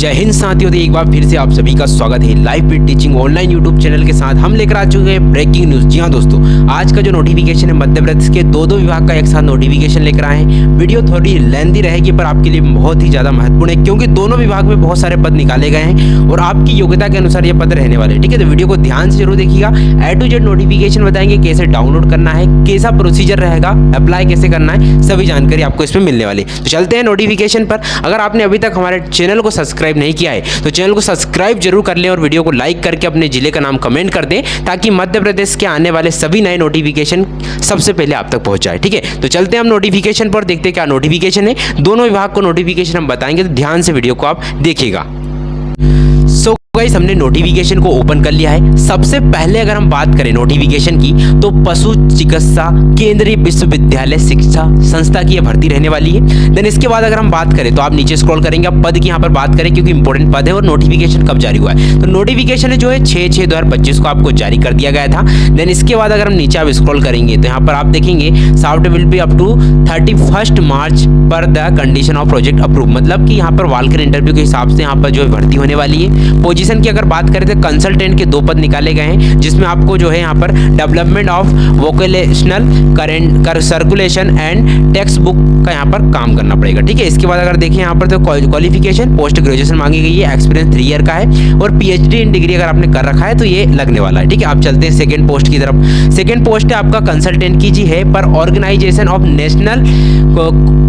जय हिंद साथियों, तो एक बार फिर से आप सभी का स्वागत है live with teaching online YouTube channel के साथ। हम लेकर आ चुके हैं ब्रेकिंग न्यूज। जी हाँ दोस्तों, आज का जो नोटिफिकेशन है मध्य प्रदेश के दो विभाग का एक साथ नोटिफिकेशन लेकर आए हैं। वीडियो थोड़ी लेंथी रहेगी पर आपके लिए बहुत ही ज़्यादा महत्वपूर्ण है, क्योंकि दोनों विभाग में बहुत सारे पद निकाले गए हैं और आपकी योग्यता के अनुसार ये पद रहने वाले हैं। ठीक है, तो वीडियो को ध्यान से जरूर देखिएगा। A to Z नोटिफिकेशन बताएंगे, कैसे डाउनलोड करना है, कैसा प्रोसीजर रहेगा, अप्लाई कैसे करना है, सभी जानकारी आपको इसमें मिलने वाली है। तो चलते हैं नोटिफिकेशन पर। अगर आपने अभी तक हमारे चैनल को सब्सक्राइब नहीं किया है तो चैनल को सब्सक्राइब जरूर कर लें और वीडियो को लाइक करके अपने जिले का नाम कमेंट कर दें, ताकि मध्य प्रदेश के आने वाले सभी नए नोटिफिकेशन सबसे पहले आप तक पहुंच जाए। ठीक है, तो चलते हैं हम नोटिफिकेशन पर, देखते हैं क्या नोटिफिकेशन है। दोनों विभाग को नोटिफिकेशन हम बताएंगे, तो ध्यान से वीडियो को आप देखिएगा। गाइस, हमने नोटिफिकेशन को ओपन कर लिया है। सबसे पहले अगर हम बात करें नोटिफिकेशन की, तो पशु चिकित्सा केंद्रीय विश्वविद्यालय शिक्षा संस्था की यह भर्ती रहने वाली है। देन इसके बाद अगर हम बात करें तो आप नीचे स्क्रॉल करेंगे, आप पद की यहाँ पर बात करें क्योंकि इंपॉर्टेंट पद है और नोटिफिकेशन कब जारी हुआ है। तो नोटिफिकेशन जो है 6/6/2025 को आपको जारी कर दिया गया था। देन इसके बाद अगर हम नीचे आप स्क्रॉल करेंगे तो यहाँ पर आप देखेंगे साफ्ट will be up to 31 March पर the condition of project approve, मतलब कि यहाँ पर वालकर इंटरव्यू के हिसाब से यहाँ पर जो है भर्ती होने वाली है। पोजीशन की अगर बात करें तो कंसल्टेंट के 2 पद निकाले गए हैं, जिसमें आपको जो है यहाँ पर development of vocational current circulation and text book का यहाँ पर काम करना पड़ेगा। ठीक है, इसके बाद अगर देखें यहाँ पर तो क्वालिफिकेशन पोस्ट ग्रेजुएशन मांगी गई है, एक्सपीरियंस 3 ईयर का है और PhD इन डिग्री अगर आपने कर रखा है तो ये लगने वाला है। ठीक है, आप चलते हैं सेकेंड पोस्ट की तरफ। सेकेंड पोस्ट है आपका कंसल्टेंट की जी है पर ऑर्गेनाइजेशन ऑफ नेशनल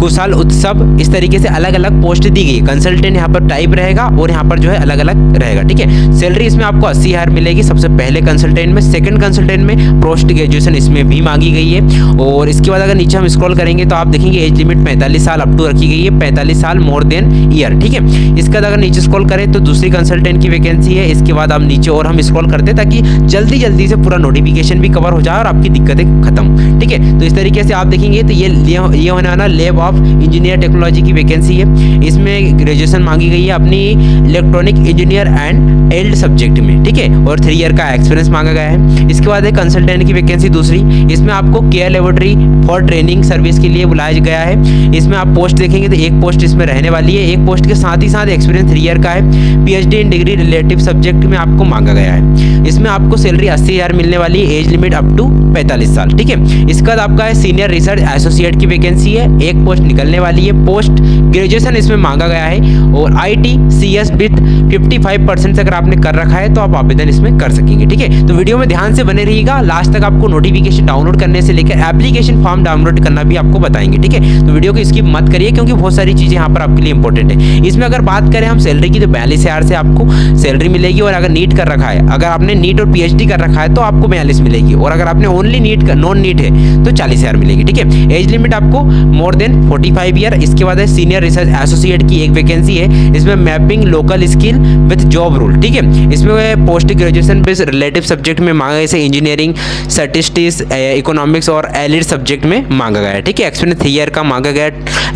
कुशल उत्सव, इस तरीके से अलग अलग पोस्ट दी गई। कंसल्टेंट यहाँ पर टाइप रहेगा और यहाँ पर जो है अलग अलग रहेगा। ठीक है, सैलरी इसमें आपको 80,000 मिलेगी सबसे पहले कंसल्टेंट में। सेकंड कंसल्टेंट में पोस्ट ग्रेजुएशन इसमें भी मांगी गई है। और इसके बाद अगर नीचे हम स्क्रॉल करेंगे तो आप देखेंगे एज लिमिट 45 साल अप टू रखी गई है, 45 साल मोर देन ईयर। ठीक है, इसके बाद अगर नीचे स्क्रॉल करें तो दूसरी कंसल्टेंट की वैकेंसी है। इसके बाद आप नीचे और हम स्क्रॉल करते हैं ताकि जल्दी जल्दी से पूरा नोटिफिकेशन भी कवर हो जाए और आपकी दिक्कतें खत्म। ठीक है, तो इस तरीके से आप देखेंगे तो ये होने वाला लैब ऑफ इंजीनियर टेक्नोलॉजी की वैकेंसी है। इसमें ग्रेजुएशन मांगी गई है अपनी electronic engineer and allied subject में। ठीक है, और 3 ईयर का एक्सपीरियंस मांगा गया है। इसके बाद है कंसल्टेंट की वैकेंसी दूसरी, इसमें आपको care laboratory for training service के लिए बुलाया गया है। इसमें आप पोस्ट देखेंगे तो एक पोस्ट इसमें रहने वाली है। एक पोस्ट के साथ ही साथ एक्सपीरियंस 3 ईयर का है। PhD in degree relative subject में आपको मांगा गया है। इसमें आपको सैलरी 80,000 मिलने वाली है, एज लिमिट अप टू 45 साल। ठीक है, इसके बाद आपका है सीनियर रिसर्च एसोसिएट की वैकेंसी है, एक पोस्ट निकलने वाली है। पोस्ट ग्रेजुएशन इसमें मांगा गया है और ITCS विथ 55% अगर आपने कर रखा है तो आप आवेदन इसमें कर सकेंगे। ठीक है, तो वीडियो में ध्यान से बने रहिएगा, लास्ट तक आपको नोटिफिकेशन डाउनलोड करने से लेकर एप्लीकेशन फॉर्म डाउनलोड करना भी आपको बताएंगे। ठीक है, तो वीडियो को स्किप मत करिए क्योंकि बहुत सारी चीजें यहाँ पर आपके लिए इंपॉर्टेंट है। इसमें अगर बात करें हम सैलरी की तो 42,000 से आपको सैलरी मिलेगी, और अगर नीट कर रखा है, अगर आपने नीट और PhD कर रखा है तो आपको 42 मिलेगी, और अगर आपने ओनली नीट नॉन नीट है तो 40,000 मिलेगी। ठीक है, एज लिमिट आपको मोर देन 45 ईयर। इसके बाद है सीनियर रिसर्च एसोसिएट की एक वैकेंसी है, इसमें mapping local skill with job rule. ठीक है, इसमें post graduation based relative subject में मांगा गया, जैसे इंजीनियरिंग, स्टैटिस्टिक्स, इकोनॉमिक्स और एलिड सब्जेक्ट में मांगा गया है। ठीक है, एक्सपीरियंस 3 ईयर का मांगा गया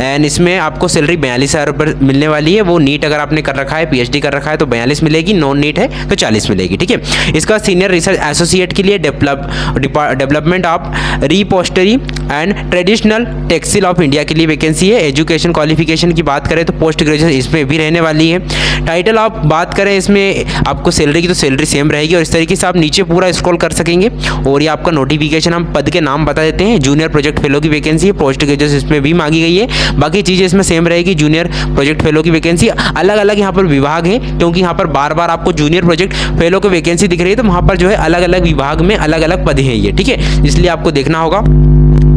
एंड इसमें आपको सैलरी 42,000 रुपये मिलने वाली है। वो नीट अगर आपने कर रखा है, PhD कर रखा है तो 42 मिलेगी, नॉन नीट है तो 40 मिलेगी। ठीक है, इसका सीनियर रिसर्च एसोसिएट के लिए development of repository and traditional textile of India के लिए वैकेंसी है। एजुकेशन क्वालिफिकेशन की बात करें तो पोस्ट ग्रेजुएशन इसमें भी रहने वाली है। टाइटल आप बात करें इसमें आपको सैलरी की तो सैलरी सेम रहेगी, और इस तरीके से आप नीचे पूरा स्क्रॉल कर सकेंगे। और ये आपका नोटिफिकेशन, हम पद के नाम बता देते हैं। जूनियर प्रोजेक्ट फेलो की वैकेंसी है, पोस्ट ग्रेजुएशन इसमें भी मांगी गई है, बाकी चीज़ें इसमें सेम रहेगी। जूनियर प्रोजेक्ट फेलो की वैकेंसी, अलग अलग यहाँ पर विभाग है क्योंकि यहाँ पर बार बार आपको जूनियर प्रोजेक्ट फेलो की वैकेंसी दिख रही है, तो वहाँ पर जो है अलग अलग विभाग में अलग अलग पद हैं ये। ठीक है, इसलिए आपको देखना होगा।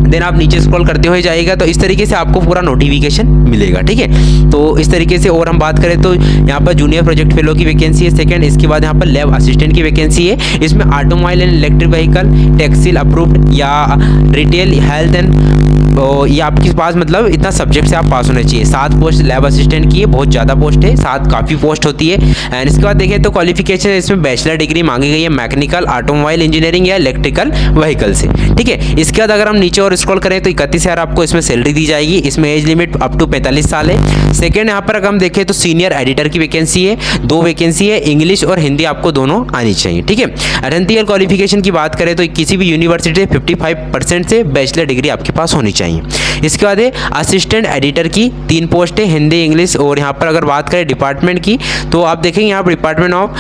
देन आप नीचे स्क्रॉल करते हुए जाइएगा तो इस तरीके से आपको पूरा नोटिफिकेशन मिलेगा। ठीक है, तो इस तरीके से। और हम बात करें तो यहाँ पर जूनियर प्रोजेक्ट फेलो की वैकेंसी है सेकंड। इसके बाद यहाँ पर लैब असिस्टेंट की वैकेंसी है, इसमें automobile and electric vehicle, textile approved या रिटेल हेल्थ एंड, तो ये आपके पास मतलब इतना सब्जेक्ट से आप पास होने चाहिए। 7 पोस्ट लैब असिस्टेंट की है, बहुत ज़्यादा पोस्ट है, 7 काफ़ी पोस्ट होती है। एंड इसके बाद देखें तो क्वालिफिकेशन इसमें बैचलर डिग्री मांगी गई है मैकेनिकल, ऑटोमोबाइल इंजीनियरिंग या इलेक्ट्रिकल व्हीकल से। ठीक है, इसके बाद अगर हम नीचे और स्क्रॉल करें तो 31,000 आपको इसमें सैलरी दी जाएगी। इसमें एज लिमिट अप टू 45 साल है। सेकेंड यहाँ पर अगर हम देखें तो सीनियर एडिटर की वैकेंसी है, 2 वैकेंसी है, इंग्लिश और हिंदी आपको दोनों आनी चाहिए। ठीक है, अथेंटिकल क्वालिफिकेशन की बात करें तो किसी भी यूनिवर्सिटी से 55% से बैचलर डिग्री आपके पास होनी चाहिए। इसके बाद है असिस्टेंट एडिटर की 3 पोस्ट है, हिंदी इंग्लिश। और यहाँ पर अगर बात करें डिपार्टमेंट की तो आप देखेंगे यहाँ पर department of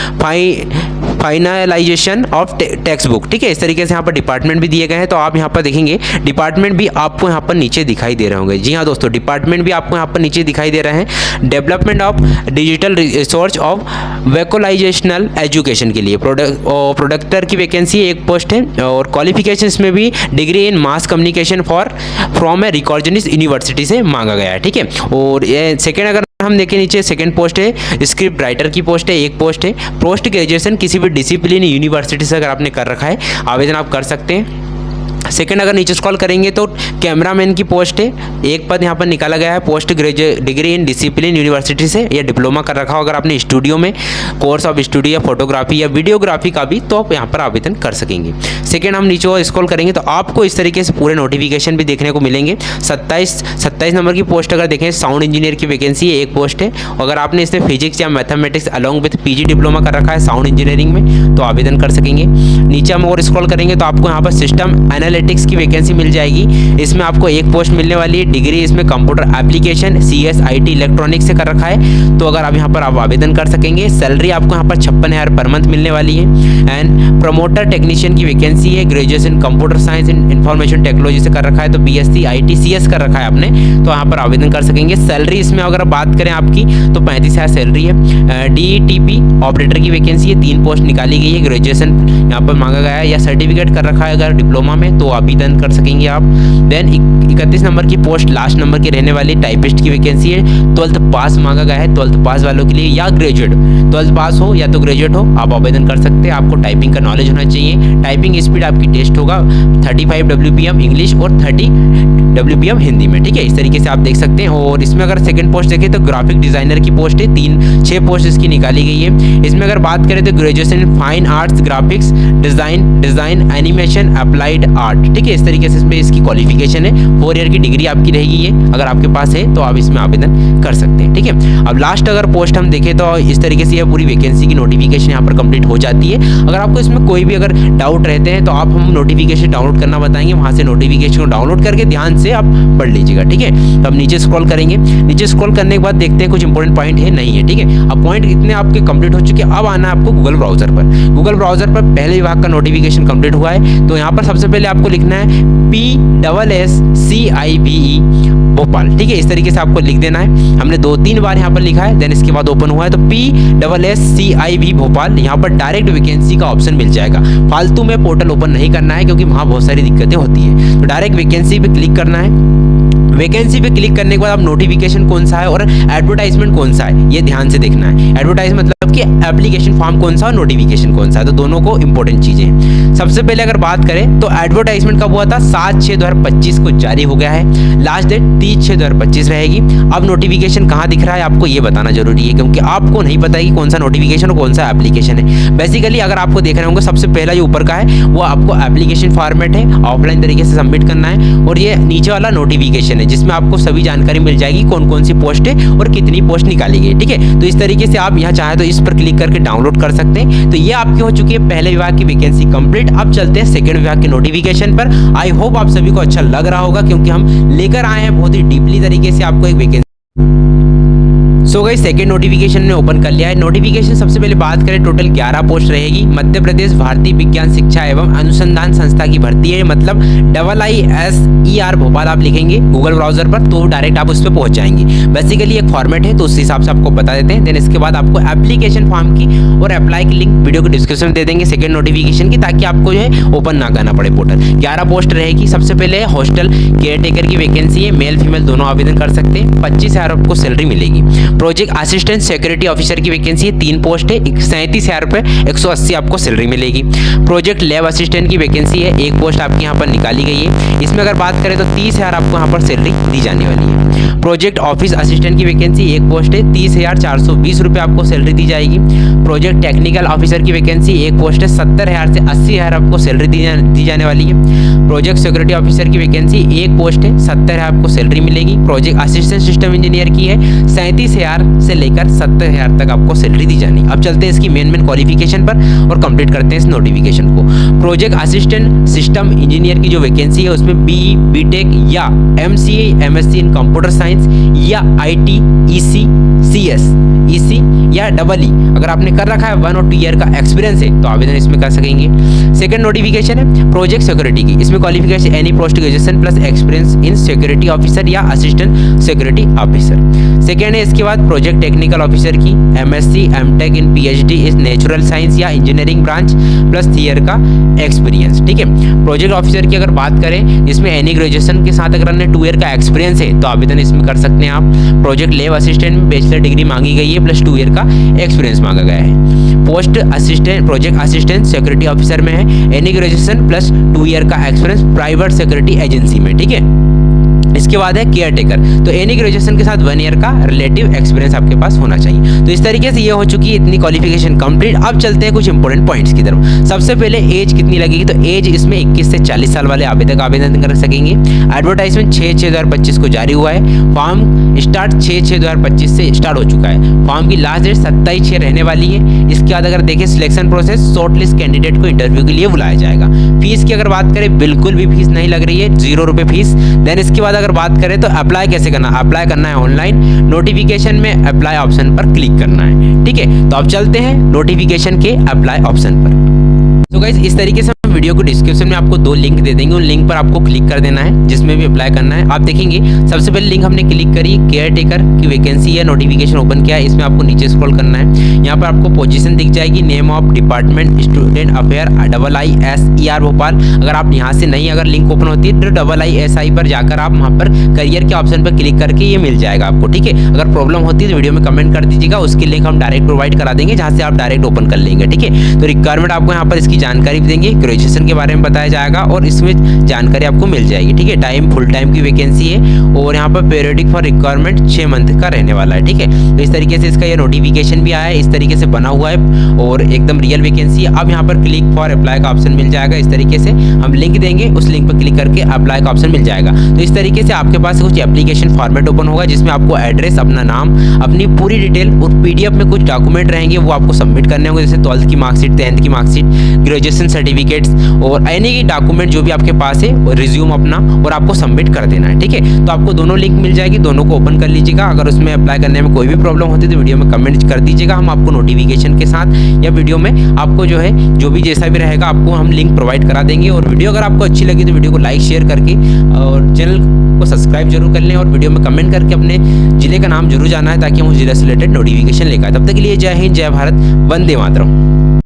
finalisation of text book. ठीक है, इस तरीके से यहाँ पर डिपार्टमेंट भी दिए गए हैं। तो आप यहाँ पर देखेंगे डिपार्टमेंट भी आपको यहाँ पर नीचे दिखाई दे रहे होंगे। जी हाँ दोस्तों, डिपार्टमेंट भी आपको यहाँ पर नीचे दिखाई दे रहे हैं। Development of digital resource of vocationalisation education के लिए प्रोडक्टर की वैकेंसी एक पोस्ट है। और क्वालिफिकेशंस में भी degree in mass communication from a रिकॉर्डियस यूनिवर्सिटी से मांगा गया है। ठीक है, और सेकेंड अगर हम देखें नीचे सेकंड पोस्ट है स्क्रिप्ट राइटर की पोस्ट है, एक पोस्ट है। पोस्ट ग्रेजुएशन किसी भी डिसिप्लिन यूनिवर्सिटी से अगर आपने कर रखा है आवेदन आप कर सकते हैं। सेकंड अगर नीचे स्क्रॉल करेंगे तो कैमरामैन की पोस्ट है, एक पद यहाँ पर निकाला गया है। Post graduate degree in discipline university से या डिप्लोमा कर रखा हो अगर आपने स्टूडियो में, कोर्स ऑफ स्टूडियो या फोटोग्राफी या वीडियोग्राफी का भी, तो आप यहाँ पर आवेदन कर सकेंगे। सेकंड हम नीचे स्क्रॉल करेंगे तो आपको इस तरीके से पूरे नोटिफिकेशन भी देखने को मिलेंगे। 27 नंबर की पोस्ट अगर देखें साउंड इंजीनियर की वैकेंसी है, एक पोस्ट है। अगर आपने इसमें फिजिक्स या mathematics along with PG diploma कर रखा है साउंड इंजीनियरिंग में तो आवेदन कर सकेंगे। नीचे हम और स्क्रॉल करेंगे तो आपको यहाँ पर सिस्टम एनालिटिक्स की वैकेंसी मिल जाएगी। इसमें आपको एक पोस्ट मिलने वाली है। डिग्री इसमें computer application CS IT electronics से कर रखा है, तो अगर आप यहाँ पर आप आवेदन कर सकेंगे। सैलरी आपको यहाँ पर 56,000 पर मंथ मिलने वाली है। एंड प्रमोटर टेक्नीशियन की वैकेंसी है, graduation computer science and information technology से कर रखा है, तो BSc IT CS कर रखा है आपने, तो यहाँ पर आवेदन कर सकेंगे। सैलरी इसमें अगर बात करें आपकी तो 35,000 सैलरी है। DETP ऑपरेटर की वैकेंसी है, 3 पोस्ट निकाली गई है। ग्रेजुएशन यहाँ पर मांगा गया है या सर्टिफिकेट कर रखा है अगर डिप्लोमा में तो आवेदन कर सकेंगे आप। देन 31 नंबर की पोस्ट लास्ट नंबर की रहने वाली टाइपिस्ट की वैकेंसी है, 12th पास मांगा गया है। 12th पास वालों के लिए या ग्रेजुएट, 12th पास हो या तो ग्रेजुएट हो आप आवेदन कर सकते हैं। आपको टाइपिंग का नॉलेज होना चाहिए। टाइपिंग स्पीड आपकी टेस्ट होगा 35 WPM इंग्लिश और 30 WPM हिंदी में। ठीक है, इस तरीके से आप देख सकते हैं। और इसमें अगर सेकंड पोस्ट देखें तो ग्राफिक डिजाइनर की पोस्ट है, 6 पोस्ट इसकी निकाली गई है। इसमें अगर बात करें तो graduation in fine arts, graphics design animation applied art. ठीक है, इस तरीके से इसमें इसकी क्वालिफिकेशन है। 4 ईयर की डिग्री आपकी रहेगी ये, अगर आपके पास है तो आप इसमें आवेदन कर सकते हैं। ठीक है, अब लास्ट अगर पोस्ट हम देखें तो इस तरीके से ये पूरी वैकेंसी की नोटिफिकेशन यहाँ पर कंप्लीट हो जाती है। अगर आपको इसमें कोई भी अगर डाउट रहते हैं तो आप हम नोटिफिकेशन डाउनलोड करना बताएंगे, वहाँ से नोटिफिकेशन को डाउनलोड करके ध्यान से आप पढ़ लीजिएगा। ठीक है, तो अब नीचे स्क्रॉल करेंगे। नीचे स्क्रॉल करने के बाद देखते हैं कुछ इंपॉर्टेंट पॉइंट है नहीं है। ठीक है, अब पॉइंट इतने आपके कंप्लीट हो चुके हैं। अब आना है आपको गूगल ब्राउजर पर। गूगल ब्राउजर पर पहले विभाग का नोटिफिकेशन कंप्लीट हुआ है, तो यहाँ पर सबसे पहले आपको लिखना है PSSCIBE भोपाल। ठीक है, इस तरीके से आपको लिख देना है। हमने 2-3 बार यहाँ पर लिखा है, देन इसके बाद ओपन हुआ है तो PSSCIBE भोपाल, यहाँ पर डायरेक्ट वैकेंसी का ऑप्शन मिल जाएगा। फालतू में पोर्टल ओपन नहीं करना है क्योंकि वहाँ बहुत सारी दिक्कतें होती है। तो डायरेक्ट वैकेंसी पे क्लिक करना है। वैकेंसी पे क्लिक करने के बाद आप नोटिफिकेशन कौन सा है और एडवर्टाइजमेंट कौन सा है ये ध्यान से देखना है। एडवर्टाइजमेंट मतलब कि एप्लीकेशन फॉर्म कौन सा और नोटिफिकेशन कौन सा है, तो दोनों को इंपॉर्टेंट चीजें हैं। सबसे पहले अगर बात करें तो एडवर्टाइजमेंट कब हुआ था, 7/6/2025 को जारी हो गया है। लास्ट डेट 30/6/2025 रहेगी। अब नोटिफिकेशन कहाँ दिख रहा है आपको ये बताना जरूरी है, क्योंकि आपको नहीं पता है कि कौन सा नोटिफिकेशन और कौन सा एप्लीकेशन है। बेसिकली अगर आपको देख रहे होंगे सबसे पहला जो ऊपर का है वो आपको एप्लीकेशन फॉर्मेट है, ऑफलाइन तरीके से सबमिट करना है। और ये नीचे वाला नोटिफिकेशन है जिसमें आपको सभी जानकारी मिल जाएगी कौन कौन सी पोस्ट है और कितनी पोस्ट निकाली गई। ठीक है, तो इस तरीके से आप यहाँ चाहे तो इस पर क्लिक करके डाउनलोड कर सकते हैं। तो ये आपकी हो चुकी है पहले विभाग की वैकेंसी कंप्लीट। अब चलते हैं सेकंड विभाग के नोटिफिकेशन पर। आई होप आप सभी को अच्छा लग रहा होगा क्योंकि हम लेकर आए हैं बहुत ही डीपली तरीके से आपको एक vacancy. So guys second notification ने ओपन कर लिया है। नोटिफिकेशन सबसे पहले बात करें टोटल 11 पोस्ट रहेगी। मध्य प्रदेश भारतीय विज्ञान शिक्षा एवं अनुसंधान संस्था की भर्ती है, मतलब IISER भोपाल आप लिखेंगे गूगल ब्राउजर पर तो डायरेक्ट आप उस पर पहुंच जाएंगे। बेसिकली एक फॉर्मेट है तो उस हिसाब से आपको बता देते हैं। देन इसके बाद आपको एप्लीकेशन फॉर्म की और अप्लाई की लिंक वीडियो के डिस्क्रिप्शन में दे देंगे सेकंड नोटिफिकेशन की, ताकि आपको जो है ओपन ना करना पड़े पोर्टल। 11 पोस्ट रहेगी। सबसे पहले हॉस्टल केयर टेकर की वैकेंसी है, मेल फीमेल दोनों आवेदन कर सकते हैं। 25,000 आपको सैलरी मिलेगी। प्रोजेक्ट असिस्टेंट सिक्योरिटी ऑफिसर की वैकेंसी है, 3 पोस्ट है, 37,000 रुपये 180 आपको सैलरी मिलेगी। प्रोजेक्ट लैब असिस्टेंट की वैकेंसी है, 1 पोस्ट आपकी यहाँ पर निकाली गई है। इसमें अगर बात करें तो 30,000 आपको यहाँ पर सैलरी दी जाने वाली है। प्रोजेक्ट ऑफिस असिस्टेंट की वैकेंसी 1 पोस्ट है, 30,420 रुपये आपको सैलरी दी जाएगी। प्रोजेक्ट टेक्निकल ऑफिसर की वैकेंसी 1 पोस्ट है, 70,000 से 80,000 आपको सैलरी दी जाने वाली है। प्रोजेक्ट सिक्योरिटी ऑफिसर की वैकेंसी 1 पोस्ट है, 70,000 आपको सैलरी मिलेगी। प्रोजेक्ट असिस्टेंट सिस्टम इंजीनियर की है, 37,000 से लेकर 70,000 तक आपको सैलरी दी जानी। अब चलते हैं इसकी मेन क्वालिफिकेशन पर और कंप्लीट करते हैं इस नोटिफिकेशन को। प्रोजेक्ट असिस्टेंट सिस्टम इंजीनियर की जो वैकेंसी है उसमें BE, BTech या MCA, MSc इन कंप्यूटर साइंस या IT, EC, CS, EC या EE अगर आपने कर रखा है 1 और 2 ईयर का एक्सपीरियंस है तो आवेदन इसमें कर सकेंगे। सेकंड नोटिफिकेशन है प्रोजेक्ट सिक्योरिटी की। इसमें qualification any post graduation plus experience in security officer या असिस्टेंट सिक्योरिटी ऑफिसर। सेकंड है इसके बाद प्रोजेक्ट टेक्निकल ऑफिसर की MSc, MTech इन PhD इस नेचुरल साइंस या इंजीनियरिंग ब्रांच प्लस 3 ईयर का एक्सपीरियंस। ठीक है, प्रोजेक्ट ऑफिसर की अगर बात करें इसमें एनी ग्रेजुएशन के साथ अगर 2 ईयर का एक्सपीरियंस है तो आवेदन इसमें कर सकते हैं आप। प्रोजेक्ट लैब असिस्टेंट में बैचलर डिग्री मांगी गई है प्लस 2 ईयर का एक्सपीरियंस मांगा गया है। Post assistant project assistant security officer में है एनी ग्रेजुएशन प्लस 2 ईयर का एक्सपीरियंस प्राइवेट सिक्योरिटी एजेंसी में। ठीक है, इसके बाद है केयर टेकर, तो एनी ग्रेजुएशन के साथ 1 ईयर का रिलेटिव एक्सपीरियंस आपके पास होना चाहिए। तो इस तरीके से ये हो चुकी है इतनी क्वालिफिकेशन कंप्लीट। अब चलते हैं कुछ इंपॉर्टेंट पॉइंट्स की तरफ। सबसे पहले एज कितनी लगेगी, तो एज इसमें 21 से 40 साल वाले आवेदक आवेदन कर सकेंगे। एडवर्टाइजमेंट 6/6/2025 को जारी हुआ है। फॉर्म स्टार्ट 6/6/2025 से स्टार्ट हो चुका है। फॉर्म की लास्ट डेट 27/6 रहने वाली है। इसके बाद अगर देखें selection process, short list candidate को इंटरव्यू के लिए बुलाया जाएगा। फीस की अगर बात करें बिल्कुल भी फीस नहीं लग रही है, 0 रुपये फीस। देन इसके बाद अगर बात करें तो अप्लाई कैसे करना, अप्लाई करना है ऑनलाइन। नोटिफिकेशन में अप्लाई ऑप्शन पर क्लिक करना है। ठीक है, तो अब चलते हैं नोटिफिकेशन के अप्लाई ऑप्शन पर। तो गाइस इस तरीके से हम वीडियो को डिस्क्रिप्शन में आपको 2 लिंक दे देंगे, उन लिंक पर आपको क्लिक कर देना है जिसमें भी अप्लाई करना है। आप देखेंगे सबसे पहले लिंक हमने क्लिक करी, केयर टेकर की वैकेंसी है, नोटिफिकेशन ओपन किया है। इसमें आपको नीचे स्क्रॉल करना है, यहाँ पर आपको पोजीशन दिख जाएगी, name of department student affair IISER Bhopal. अगर आप यहाँ से नहीं अगर लिंक ओपन होती है तो IISI पर जाकर आप वहाँ पर करियर के ऑप्शन पर क्लिक करके ये मिल जाएगा आपको। ठीक है, अगर प्रॉब्लम होती है तो वीडियो में कमेंट कर दीजिएगा, उसकी लिंक हम डायरेक्ट प्रोवाइड करा देंगे जहाँ से आप डायरेक्ट ओपन कर लेंगे। ठीक है, तो रिक्वायरमेंट आपको यहाँ पर इसकी जानकारी देंगे, ग्रेजुएशन के बारे में बताया जाएगा और इसमें जानकारी आपको मिल जाएगी। ठीक है, टाइम फुल टाइम की वैकेंसी है और यहाँ पर पीरियडिक फॉर रिक्वायरमेंट 6 मंथ का रहने वाला है। ठीक है, तो इस तरीके से इसका ये नोटिफिकेशन भी आया है, इस तरीके से बना हुआ है और एकदम रियल वैकेंसी है। अब यहाँ पर क्लिक फॉर अप्लाई का ऑप्शन मिल जाएगा। इस तरीके से हम लिंक देंगे, उस लिंक पर क्लिक करके अप्लाई का ऑप्शन मिल जाएगा। तो इस तरीके से आपके पास कुछ एप्लीकेशन फॉर्मेट ओपन होगा जिसमें आपको एड्रेस, अपना नाम, अपनी पूरी डिटेल और PDF में कुछ डॉक्यूमेंट रहेंगे वो आपको सबमिट करने होंगे, जैसे 12th की मार्कशीट, 10th की मार्कशीट, ग्रेजुएशन सर्टिफिकेट्स और एनी डॉक्यूमेंट जो भी आपके पास है और रिज्यूम अपना और आपको सबमिट कर देना है। ठीक है, तो आपको दोनों लिंक मिल जाएगी, दोनों को ओपन कर लीजिएगा। अगर उसमें अप्लाई करने में कोई भी प्रॉब्लम होती है तो वीडियो में कमेंट कर दीजिएगा, हम आपको नोटिफिकेशन के साथ या वीडियो में आपको जो है जो भी जैसा भी रहेगा आपको हम लिंक प्रोवाइड करा देंगे। और वीडियो अगर आपको अच्छी लगी तो वीडियो को लाइक शेयर करके और चैनल को सब्सक्राइब जरूर कर लें और वीडियो में कमेंट करके अपने जिले का नाम जरूर जाना है ताकि हम उस जिले से रिलेटेड नोटिफिकेशन लेकर आए। तब तक के लिए जय हिंद, जय भारत, वंदे मातरम।